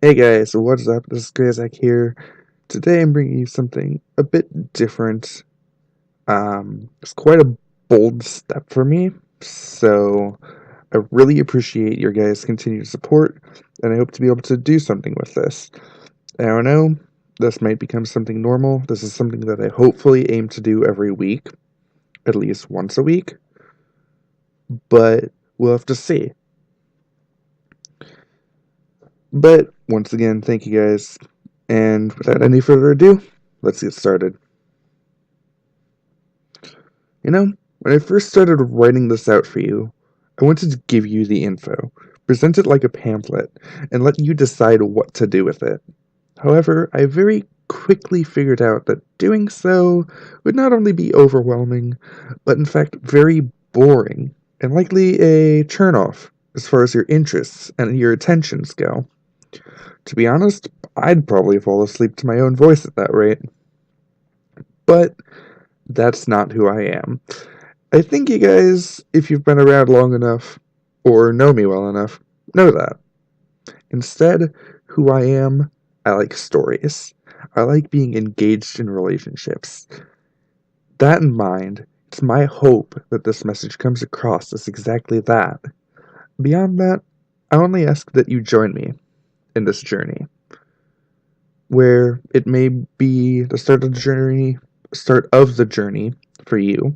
Hey guys, what's up? This is Krazak here. Today I'm bringing you something a bit different. It's quite a bold step for me, so I really appreciate your guys' continued support, and I hope to be able to do something with this. I don't know, this might become something normal. This is something that I hopefully aim to do every week, at least once a week, but we'll have to see. But once again, thank you guys, and without any further ado, let's get started. You know, when I first started writing this out for you, I wanted to give you the info, present it like a pamphlet, and let you decide what to do with it. However, I very quickly figured out that doing so would not only be overwhelming, but in fact very boring, and likely a turnoff as far as your interests and your attentions go. To be honest, I'd probably fall asleep to my own voice at that rate. But that's not who I am. I think you guys, if you've been around long enough, or know me well enough, know that. Instead, who I am, I like stories. I like being engaged in relationships. That in mind, it's my hope that this message comes across as exactly that. Beyond that, I only ask that you join me in this journey, where it may be the start of the journey for you.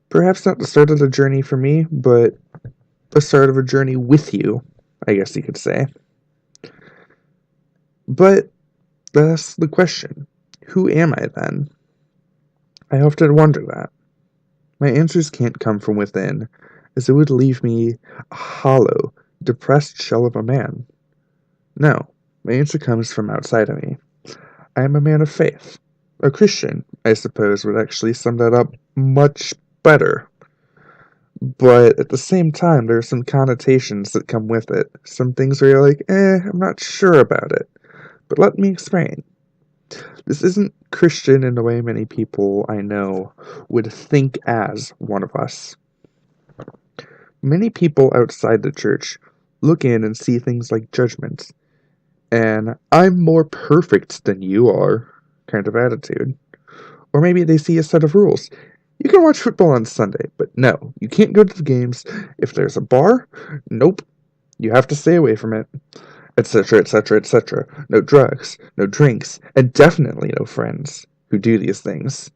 Perhaps not the start of the journey for me, but the start of a journey with you, I guess you could say. But that's the question. Who am I then? I often wonder that. My answers can't come from within, as it would leave me a hollow, depressed shell of a man. No, my answer comes from outside of me. I am a man of faith. A Christian, I suppose, would actually sum that up much better. But at the same time, there are some connotations that come with it. Some things where you're like, I'm not sure about it. But let me explain. This isn't Christian in the way many people I know would think as one of us. Many people outside the church look in and see things like judgment, and I'm more perfect than you are kind of attitude. Or maybe they see a set of rules. You can watch football on Sunday, but no, you can't go to the games. If there's a bar, nope, you have to stay away from it, etc., etc., etc. No drugs, no drinks, and definitely no friends who do these things.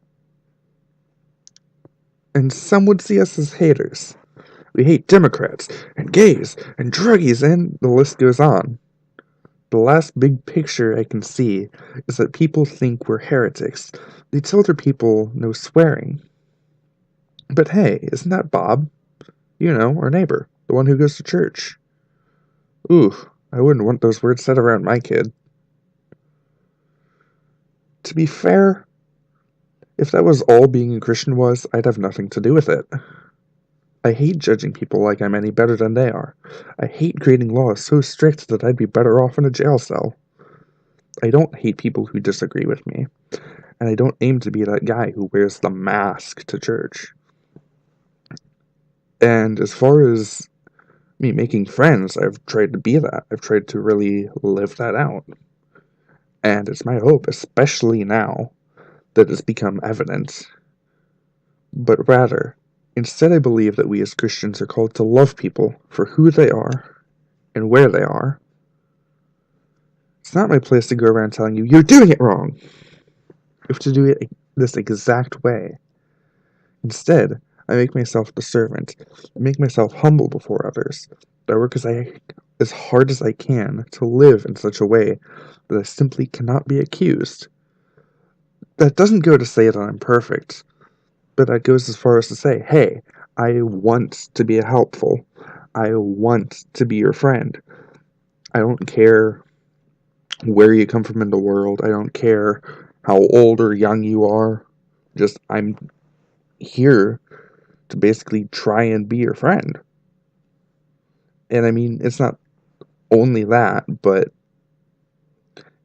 And some would see us as haters. We hate Democrats, and gays, and druggies, and the list goes on. The last big picture I can see is that people think we're heretics. They tell their people no swearing. But hey, isn't that Bob? You know, our neighbor, the one who goes to church. Ooh, I wouldn't want those words said around my kid. To be fair, if that was all being a Christian was, I'd have nothing to do with it. I hate judging people like I'm any better than they are. I hate creating laws so strict that I'd be better off in a jail cell. I don't hate people who disagree with me, and I don't aim to be that guy who wears the mask to church. And as far as me making friends, I've tried to be that. I've tried to really live that out. And it's my hope, especially now, that it's become evident. But rather, instead I believe that we as Christians are called to love people for who they are and where they are. It's not my place to go around telling you, you're doing it wrong. You have to do it this exact way. Instead, I make myself the servant. I make myself humble before others. I work as hard as I can to live in such a way that I simply cannot be accused. That doesn't go to say that I'm perfect, but that goes as far as to say, hey, I want to be helpful. I want to be your friend. I don't care where you come from in the world. I don't care how old or young you are. Just, I'm here to basically try and be your friend. And I mean, it's not only that, but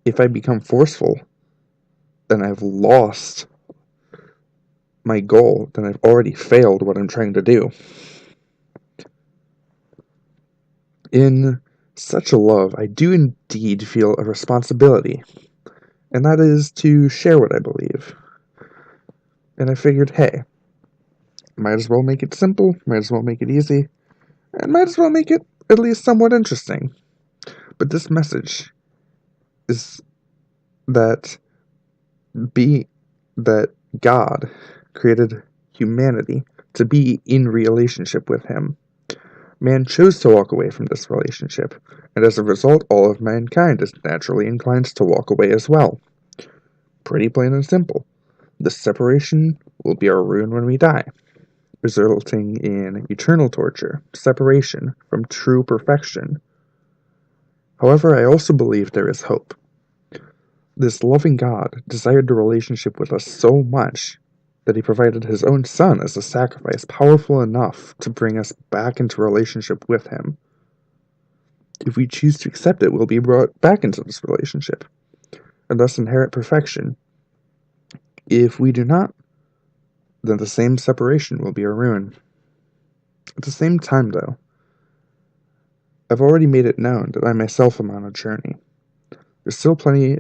if I become forceful, then I've lost my goal, then I've already failed what I'm trying to do. In Such a love, I do indeed feel a responsibility, and that is to share what I believe. And I figured, hey, might as well make it simple, might as well make it easy, and might as well make it at least somewhat interesting. But this message is that be that God created humanity to be in relationship with him. Man chose to walk away from this relationship, and as a result, all of mankind is naturally inclined to walk away as well. Pretty plain and simple. This separation will be our ruin when we die, resulting in eternal torture, separation from true perfection. However, I also believe there is hope. This loving God desired the relationship with us so much that he provided his own son as a sacrifice powerful enough to bring us back into relationship with him. If we choose to accept it, we'll be brought back into this relationship, and thus inherit perfection. If we do not, then the same separation will be our ruin. At the same time, though, I've already made it known that I myself am on a journey. There's still plenty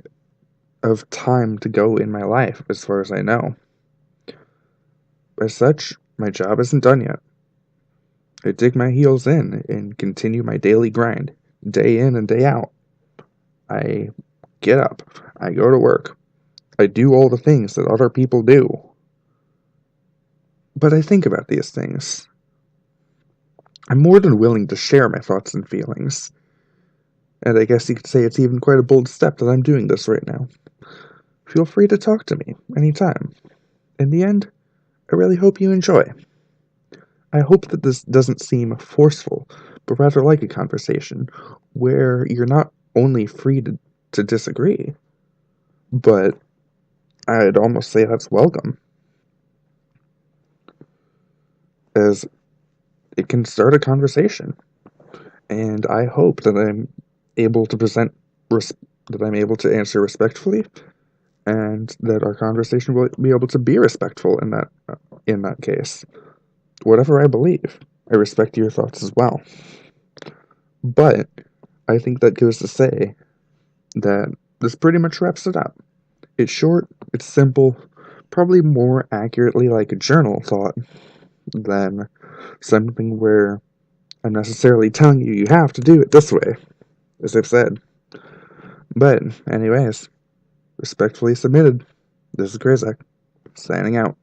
of time to go in my life, as far as I know. As such, my job isn't done yet. I dig my heels in and continue my daily grind, day in and day out. I get up, I go to work, I do all the things that other people do. But I think about these things. I'm more than willing to share my thoughts and feelings. And I guess you could say it's even quite a bold step that I'm doing this right now. Feel free to talk to me anytime. In the end, I really hope you enjoy. I hope that this doesn't seem forceful, but rather like a conversation where you're not only free to disagree, but I'd almost say that's welcome, as it can start a conversation. And I hope that I'm able to that I'm able to answer respectfully, and that our conversation will be able to be respectful in that case. Whatever I believe, I respect your thoughts as well. But I think that goes to say that this pretty much wraps it up. It's short, it's simple, probably more accurately like a journal thought than something where I'm necessarily telling you have to do it this way, as I've said. But, anyways, respectfully submitted. This is Krazak, signing out.